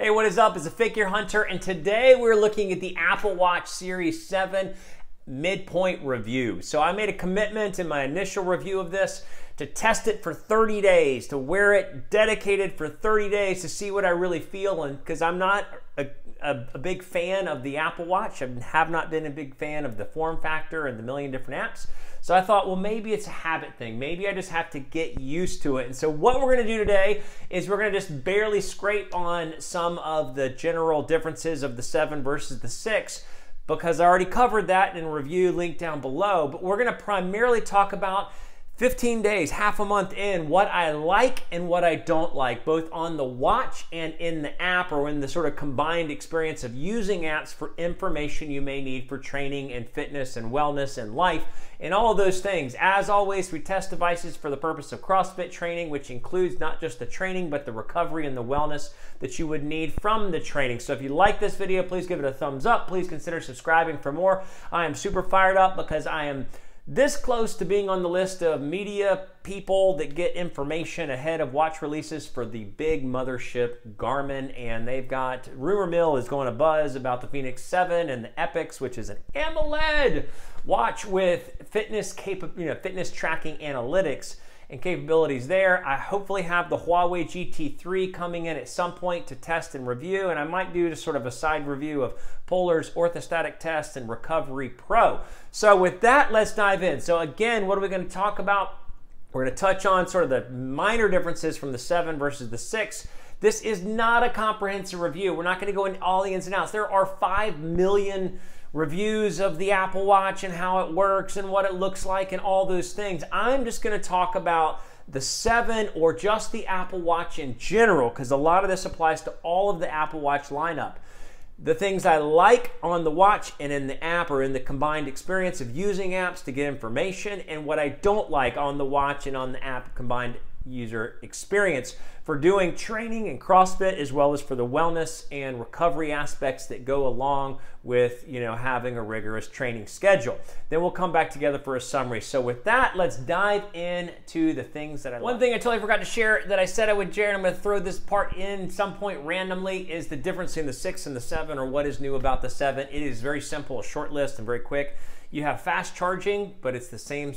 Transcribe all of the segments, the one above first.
Hey, what is up? It's a Figure Hunter, and today we're looking at the Apple Watch Series 7 midpoint review. So I made a commitment in my initial review of this to test it for 30 days, to wear it dedicated for 30 days to see what I really feel, and because I'm not a big fan of the Apple Watch. I have not been a big fan of the form factor and the million different apps. So I thought, well, maybe it's a habit thing. Maybe I just have to get used to it. And so what we're gonna do today is we're gonna just barely scrape on some of the general differences of the 7 versus the 6, because I already covered that in a review link down below. But we're gonna primarily talk about 15 days, half a month in, what I like and what I don't like, both on the watch and in the app, or in the sort of combined experience of using apps for information you may need for training and fitness and wellness and life and all of those things. As always, we test devices for the purpose of CrossFit training, which includes not just the training, but the recovery and the wellness that you would need from the training. So if you like this video, please give it a thumbs up. Please consider subscribing for more. I am super fired up because I am this close to being on the list of media people that get information ahead of watch releases for the big mothership Garmin, and they've got, rumor mill is going to buzz about the Fenix 7 and the Epix, which is an AMOLED watch with fitness tracking analytics and capabilities there. I hopefully have the Huawei GT3 coming in at some point to test and review, and I might do just sort of a side review of Polar's orthostatic test and Recovery Pro. So with that, let's dive in. So again, what are we going to talk about? We're going to touch on sort of the minor differences from the 7 versus the 6. This is not a comprehensive review. We're not going to go into all the ins and outs. There are 5 million reviews of the Apple Watch and how it works and what it looks like and all those things. I'm just going to talk about the 7 or just the Apple Watch in general, because a lot of this applies to all of the Apple Watch lineup. The things I like on the watch and in the app, or in the combined experience of using apps to get information, and what I don't like on the watch and on the app combined user experience for doing training and CrossFit, as well as for the wellness and recovery aspects that go along with, having a rigorous training schedule. Then we'll come back together for a summary. So with that, let's dive into the things that I like. One thing I totally forgot to share that I said I would share, and I'm going to throw this part in some point randomly, is the difference in the 6 and the 7, or what is new about the 7. It is very simple, a short list and very quick. You have fast charging, but it's the same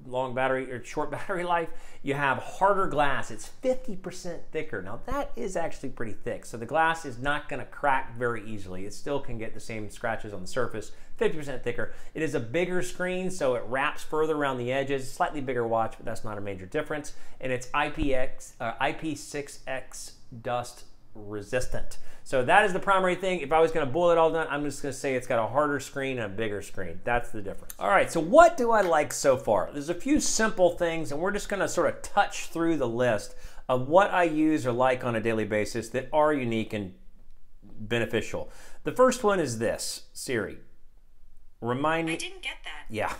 long battery or short battery life. You have harder glass. It's 50% thicker. Now that is actually pretty thick, so the glass is not going to crack very easily. It still can get the same scratches on the surface. 50% thicker. It is a bigger screen, so it wraps further around the edges. Slightly bigger watch, but that's not a major difference. And it's IP6X dust resistant. So that is the primary thing. If I was going to boil it all down, I'm just going to say it's got a harder screen and a bigger screen. That's the difference. All right, so what do I like so far? There's a few simple things, and we're just going to sort of touch through the list of what I use or like on a daily basis that are unique and beneficial. The first one is this: Siri. Remind me. I didn't get that. Yeah,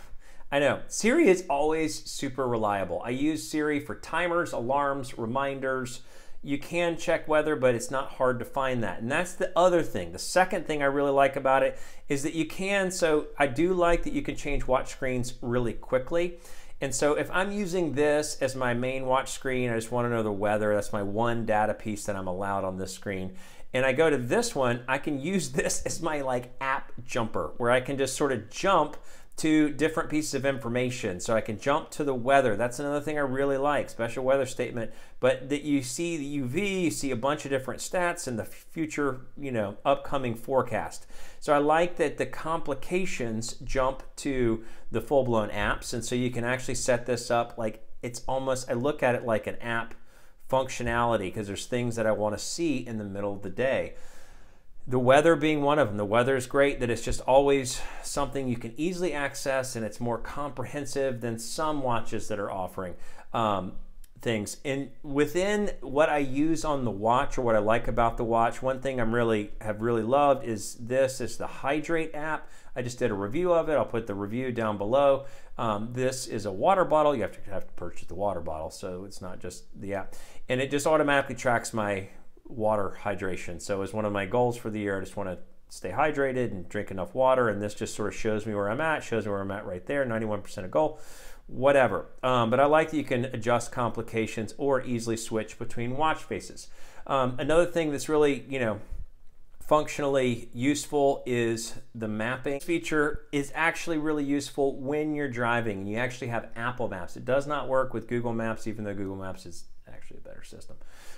I know. Siri is always super reliable. I use Siri for timers, alarms, reminders. You can check weather, but it's not hard to find that. And that's the other thing. The second thing I really like about it is that you can, so I do like that you can change watch screens really quickly. And so if I'm using this as my main watch screen, I just want to know the weather. That's my one data piece that I'm allowed on this screen. And I go to this one, I can use this as my app jumper, where I can just sort of jump to different pieces of information. So I can jump to the weather. That's another thing I really like, special weather statement. But that you see the UV, you see a bunch of different stats and the future, upcoming forecast. So I like that the complications jump to the full-blown apps. And so you can actually set this up like it's almost, I look at it like an app functionality, because there's things that I want to see in the middle of the day. The weather being one of them. The weather is great, that it's just always something you can easily access, and it's more comprehensive than some watches that are offering things. And within what I use on the watch, or what I like about the watch, one thing have really loved is this is the Hydrate app. I just did a review of it. I'll put the review down below. This is a water bottle. You have to purchase the water bottle, so it's not just the app. And it just automatically tracks my water hydration. So as one of my goals for the year, I just want to stay hydrated and drink enough water, and this just sort of shows me where I'm at, shows me where I'm at right there, 91% of goal, whatever. But I like that you can adjust complications or easily switch between watch faces. Another thing that's really, functionally useful is the mapping. This feature is actually really useful when you're driving and you actually have Apple Maps. It does not work with Google Maps, even though Google Maps is actually a better system.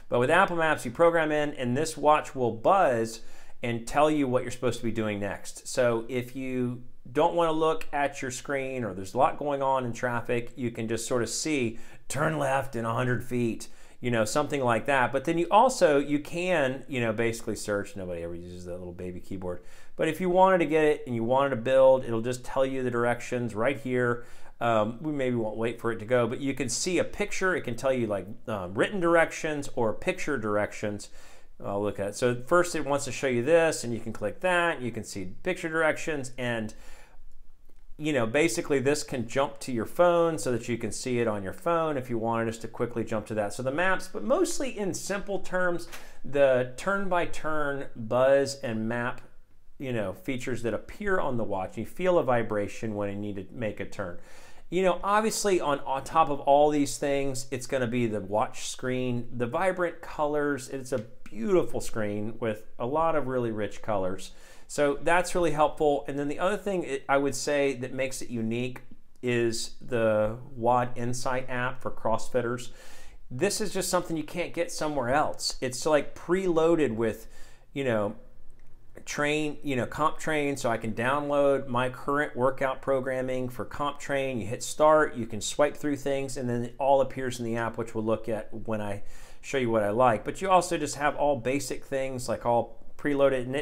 But with Apple Maps, you program in and this watch will buzz and tell you what you're supposed to be doing next. So if you don't want to look at your screen or there's a lot going on in traffic, you can just sort of see, turn left in 100 feet, something like that. But then you can, basically search. Nobody ever uses that little baby keyboard. But if you wanted to get it and you wanted to build, it'll just tell you the directions right here. We maybe won't wait for it to go, but you can see a picture. It can tell you like written directions or picture directions. I'll look at it. So first it wants to show you this, and you can click that. You can see picture directions, and basically this can jump to your phone so that you can see it on your phone if you wanted us to quickly jump to that. So the maps, but mostly in simple terms, the turn-by-turn buzz and map, features that appear on the watch. You feel a vibration when you need to make a turn. Obviously on top of all these things, it's going to be the watch screen, the vibrant colors. It's a beautiful screen with a lot of really rich colors. So that's really helpful. And then the other thing I would say that makes it unique is the WOD Insight app for CrossFitters. This is just something you can't get somewhere else. It's like preloaded with, CompTrain, so I can download my current workout programming for CompTrain. You hit start, you can swipe through things, and then it all appears in the app, which we'll look at when I show you what I like. But you also just have all basic things like all preloaded, and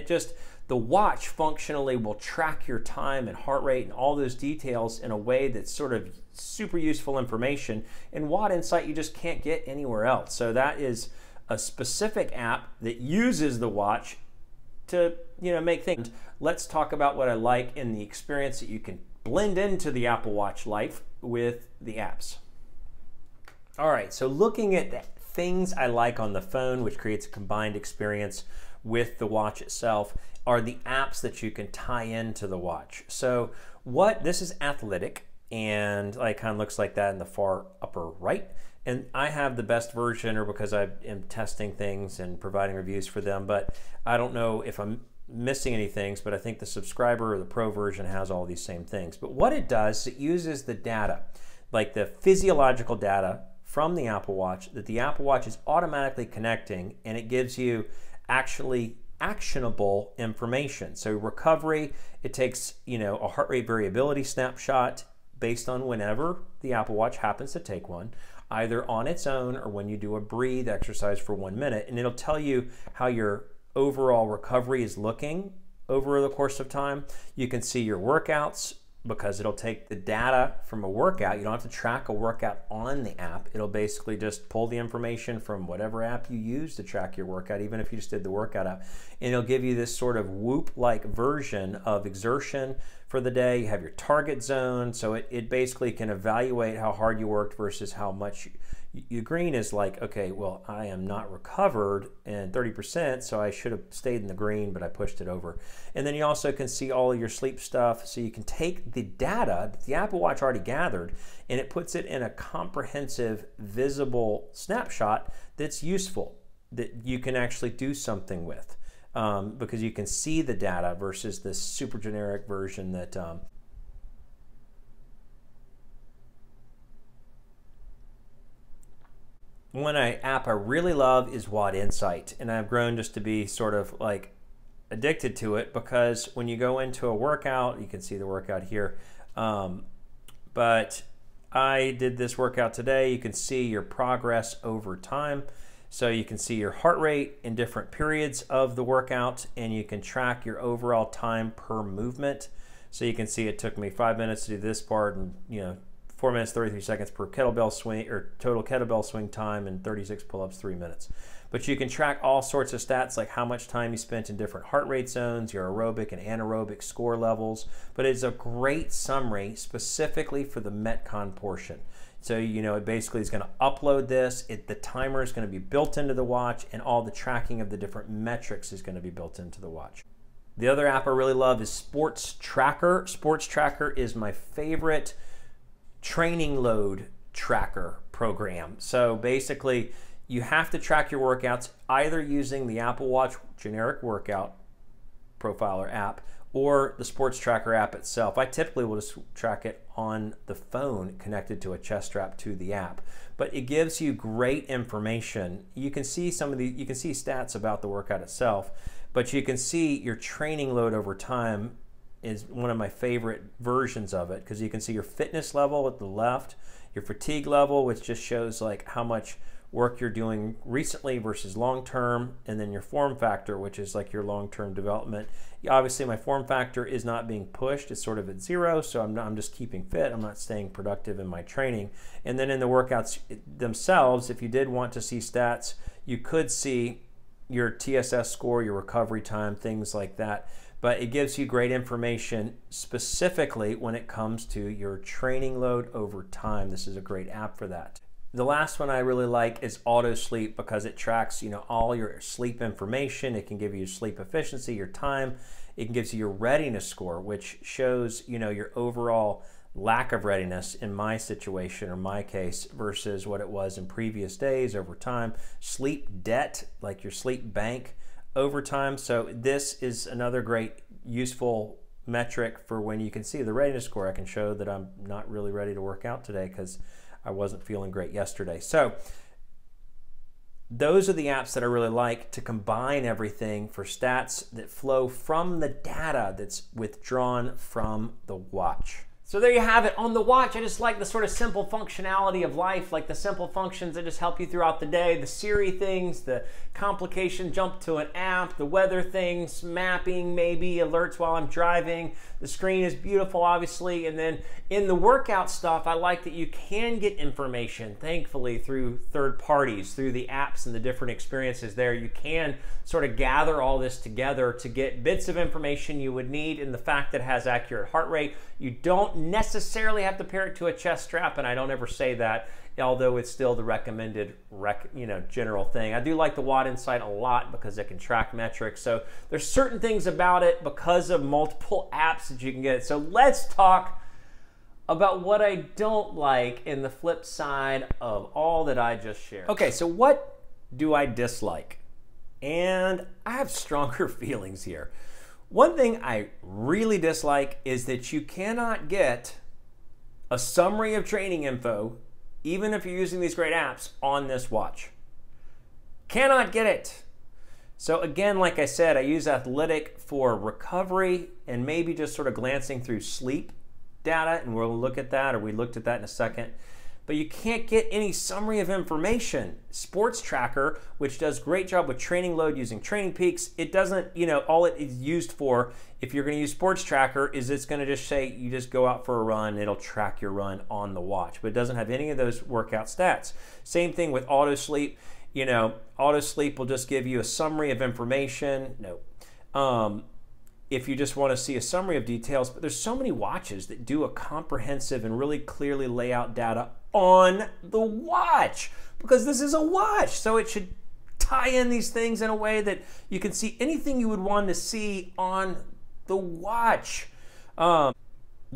the watch functionally will track your time and heart rate and all those details in a way that's sort of super useful information. And WOD Insight you just can't get anywhere else. So that is a specific app that uses the watch to make things. Let's talk about what I like in the experience that you can blend into the Apple Watch life with the apps. All right, so looking at the things I like on the phone, which creates a combined experience with the watch itself, are the apps that you can tie into the watch. So this is Athletic, and it kind of looks like that in the far upper right. And I have the best version, or because I am testing things and providing reviews for them, but I don't know if I'm missing any things, but I think the subscriber or the pro version has all these same things. But what it does, it uses the data, like the physiological data from the Apple Watch, that the Apple Watch is automatically connecting, and it gives you actually actionable information. So recovery, it takes a heart rate variability snapshot based on whenever the Apple Watch happens to take one, either on its own or when you do a breathe exercise for 1 minute, and it'll tell you how your overall recovery is looking over the course of time. You can see your workouts because it'll take the data from a workout. You don't have to track a workout on the app. It'll basically just pull the information from whatever app you use to track your workout, even if you just did the workout app. And it'll give you this sort of Whoop-like version of exertion for the day. You have your target zone, so it basically can evaluate how hard you worked versus how much your green is like, okay, well, I am not recovered and 30%, so I should have stayed in the green, but I pushed it over. And then you also can see all of your sleep stuff, so you can take the data that the Apple Watch already gathered, and it puts it in a comprehensive, visible snapshot that's useful, that you can actually do something with, because you can see the data versus this super generic version that One app I really love is WOD Insight, and I've grown just to be sort of like addicted to it, because when you go into a workout, you can see the workout here, but I did this workout today. You can see your progress over time, so you can see your heart rate in different periods of the workout, and you can track your overall time per movement. So you can see it took me 5 minutes to do this part, and 4 minutes 33 seconds per kettlebell swing, or total kettlebell swing time, and 36 pull-ups, 3 minutes. But you can track all sorts of stats, like how much time you spent in different heart rate zones, your aerobic and anaerobic score levels. But it's a great summary specifically for the Metcon portion. So it basically is going to upload this. The timer is going to be built into the watch, and all the tracking of the different metrics is going to be built into the watch. The other app I really love is Sports Tracker. Sports Tracker is my favorite training load tracker program. So basically, you have to track your workouts either using the Apple Watch generic workout profiler app or the Sports Tracker app itself. I typically will just track it on the phone connected to a chest strap to the app. But it gives you great information. You can see you can see stats about the workout itself, but you can see your training load over time is one of my favorite versions of it, because you can see your fitness level at the left, your fatigue level, which just shows like how much work you're doing recently versus long-term, and then your form factor, which is like your long-term development. Obviously my form factor is not being pushed, it's sort of at zero, so I'm just keeping fit, I'm not staying productive in my training. And then in the workouts themselves, if you did want to see stats, you could see your TSS score, your recovery time, things like that. But it gives you great information specifically when it comes to your training load over time. This is a great app for that. The last one I really like is Auto Sleep, because it tracks, all your sleep information. It can give you your sleep efficiency, your time. It can give you your readiness score, which shows, your overall lack of readiness in my situation or my case versus what it was in previous days over time. Sleep debt, like your sleep bank over time. So this is another great useful metric for when you can see the readiness score. I can show that I'm not really ready to work out today because I wasn't feeling great yesterday. So those are the apps that I really like to combine everything for stats that flow from the data that's withdrawn from the watch. So there you have it. On the watch, I just like the sort of simple functionality of life, like the simple functions that just help you throughout the day, the Siri things, the complication jump to an app, the weather things, mapping, maybe alerts while I'm driving. The screen is beautiful, obviously. And then in the workout stuff, I like that you can get information, thankfully, through third parties, through the apps and the different experiences there. You can sort of gather all this together to get bits of information you would need. And the fact that it has accurate heart rate, you don't necessarily have to pair it to a chest strap, and I don't ever say that, although it's still the recommended general thing. I do like the Watt Insight a lot because it can track metrics. So there's certain things about it because of multiple apps that you can get. So let's talk about what I don't like in the flip side of all that I just shared. Okay, so what do I dislike? And I have stronger feelings here. One thing I really dislike is that you cannot get a summary of training info, even if you're using these great apps, on this watch. Cannot get it. So again, like I said, I use Athletic for recovery and maybe just sort of glancing through sleep data, and we'll look at that, or we looked at that in a second. But you can't get any summary of information. Sports Tracker, which does a great job with training load using Training Peaks, it doesn't, all it is used for, if you're gonna use Sports Tracker, is it's gonna just say, you just go out for a run, it'll track your run on the watch, but it doesn't have any of those workout stats. Same thing with Auto Sleep. Auto Sleep will just give you a summary of information. No. If you just want to see a summary of details, but there's so many watches that do a comprehensive and really clearly lay out data on the watch, because this is a watch, so it should tie in these things in a way that you can see anything you would want to see on the watch. The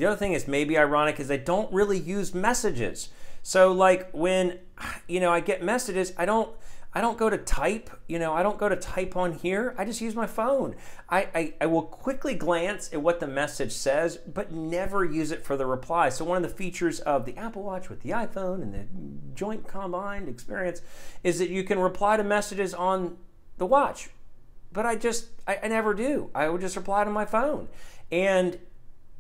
other thing is maybe ironic is I don't really use messages. So like when I get messages, I don't go to type, I don't go to type on here. I just use my phone. I will quickly glance at what the message says, but never use it for the reply. So one of the features of the Apple Watch with the iPhone and the joint combined experience is that you can reply to messages on the watch. But I never do. I would just reply to my phone. And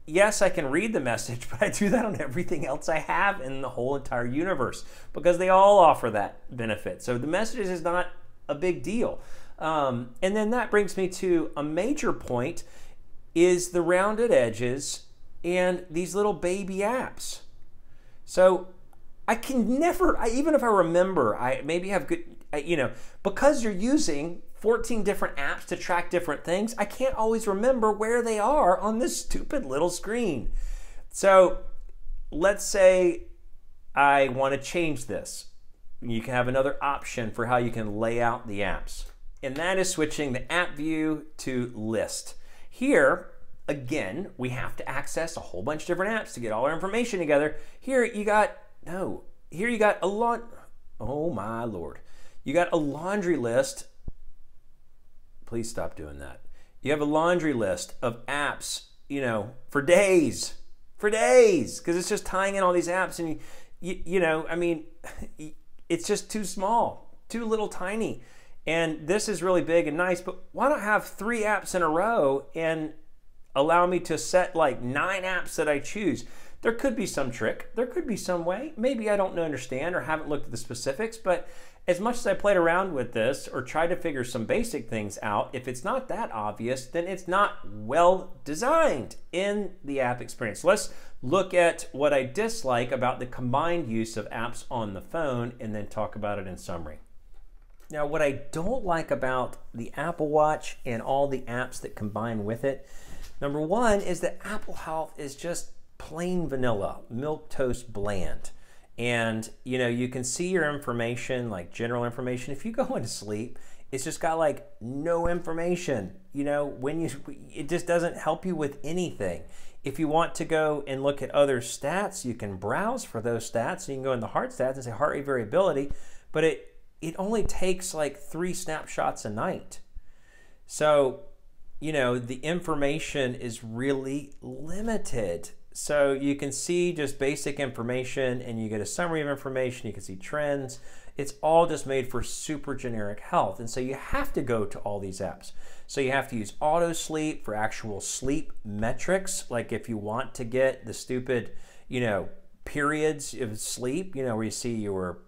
yes, I can read the message, but I do that on everything else I have in the whole entire universe because they all offer that benefit. So the messages is not a big deal. And then that brings me to a major point is the rounded edges and these little baby apps. So I can never, even if I remember, I maybe have good, because you're using 14 different apps to track different things, I can't always remember where they are on this stupid little screen. So let's say I want to change this. You can have another option for how you can lay out the apps, and that is switching the app view to list. Here, again, we have to access a whole bunch of different apps to get all our information together. Here you got a lot. Oh my Lord. You got a laundry list. Please stop doing that. You have a laundry list of apps, for days, because it's just tying in all these apps, and it's just too small, too little tiny. And this is really big and nice, but why not have 3 apps in a row and allow me to set like 9 apps that I choose? There could be some trick. There could be some way. Maybe I don't understand or haven't looked at the specifics, but as much as I played around with this or tried to figure some basic things out, if it's not that obvious, then it's not well designed in the app experience. Let's look at what I dislike about the combined use of apps on the phone and then talk about it in summary. Now, what I don't like about the Apple Watch and all the apps that combine with it, number one is that Apple Health is just plain vanilla, milquetoast bland. And you can see your information, like general information. If you go into sleep, it's just got like no information. It just doesn't help you with anything. If you want to go and look at other stats, you can browse for those stats. You can go in the heart stats and say heart rate variability, but it only takes like 3 snapshots a night. So, the information is really limited. So you can see just basic information and you get a summary of information. You can see trends. It's all just made for super generic health. And so you have to go to all these apps. So you have to use auto sleep for actual sleep metrics. Like if you want to get the stupid, periods of sleep, where you see you were,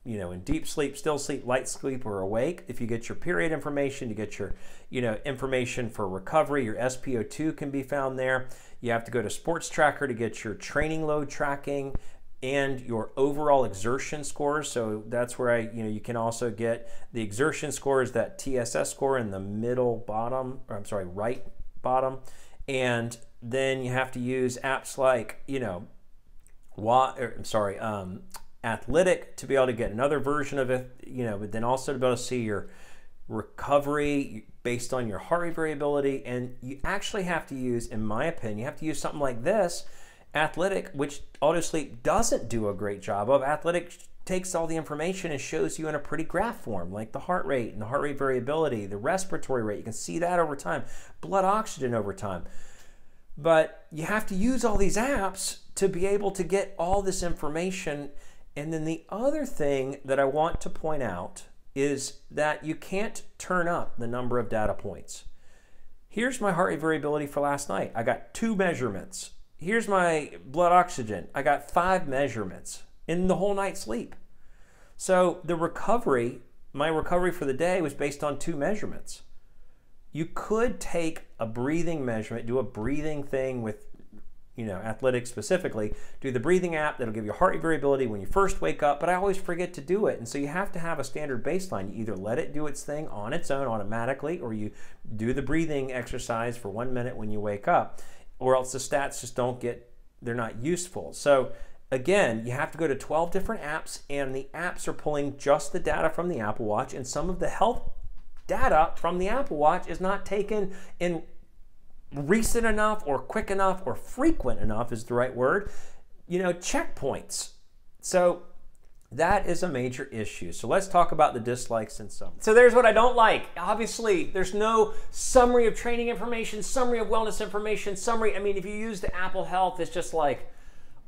in deep sleep, still sleep, light sleep, or awake. If you get your period information, you get your, information for recovery. Your SpO2 can be found there. You have to go to Sports Tracker to get your training load tracking and your overall exertion scores. So that's where you can also get the exertion scores, that TSS score in the right bottom. And then you have to use apps like, Athletic to be able to get another version of it, but then also to be able to see your recovery based on your heart rate variability. And you actually have to use, in my opinion, you have to use something like this, Athletic, which AutoSleep doesn't do a great job of. Athletic takes all the information and shows you in a pretty graph form, like the heart rate and the heart rate variability, the respiratory rate. You can see that over time, blood oxygen over time. But you have to use all these apps to be able to get all this information. And then the other thing that I want to point out is that you can't turn up the number of data points. Here's my heart rate variability for last night. I got 2 measurements. Here's my blood oxygen. I got 5 measurements in the whole night's sleep. So the recovery, my recovery for the day was based on 2 measurements. You could take a breathing measurement, do a breathing thing with Athletic specifically, do the breathing app that'll give you heart rate variability when you first wake up, but I always forget to do it. And so you have to have a standard baseline. You either let it do its thing on its own automatically, or you do the breathing exercise for 1 minute when you wake up, or else the stats just they're not useful. So again, you have to go to 12 different apps, and the apps are pulling just the data from the Apple Watch, and some of the health data from the Apple Watch is not taken in recent enough or quick enough or frequent enough is the right word, checkpoints. So that is a major issue. So let's talk about the dislikes and summary. So there's what I don't like. Obviously, there's no summary of training information, summary of wellness information, summary. If you use the Apple Health, it's just like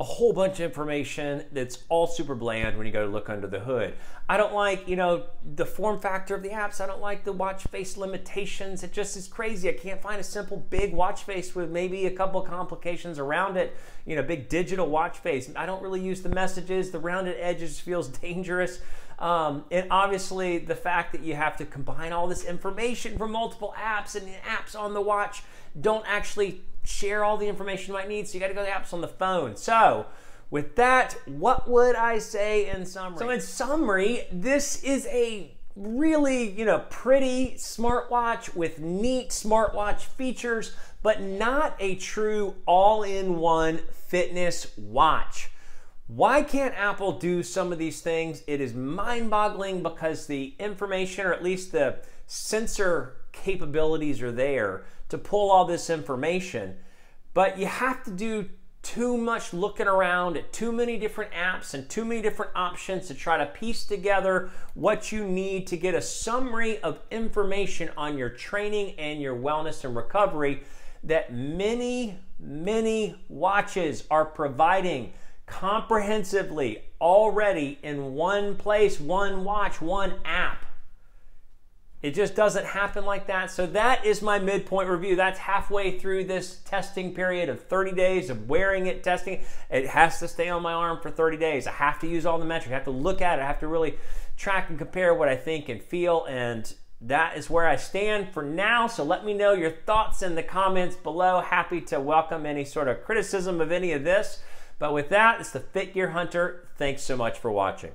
a whole bunch of information that's all super bland when you go to look under the hood. I don't like, the form factor of the apps. I don't like the watch face limitations. It just is crazy. I can't find a simple big watch face with maybe a couple of complications around it. Big digital watch face. I don't really use the messages. The rounded edges feels dangerous. And obviously the fact that you have to combine all this information from multiple apps, and the apps on the watch don't actually share all the information you might need, so you got to go to the apps on the phone. So with that, what would I say in summary? So in summary, this is a really, pretty smartwatch with neat smartwatch features, but not a true all-in-one fitness watch. Why can't Apple do some of these things? It is mind-boggling because the information, or at least the sensor capabilities are there to pull all this information, but you have to do too much looking around at too many different apps and too many different options to try to piece together what you need to get a summary of information on your training and your wellness and recovery that many watches are providing comprehensively already in one place, one watch, one app. It just doesn't happen like that. So that is my midpoint review. That's halfway through this testing period of 30 days of wearing it, testing. It has to stay on my arm for 30 days. I have to use all the metrics. I have to look at it. I have to really track and compare what I think and feel. And that is where I stand for now. So let me know your thoughts in the comments below. Happy to welcome any sort of criticism of any of this. But with that, it's the Fit Gear Hunter. Thanks so much for watching.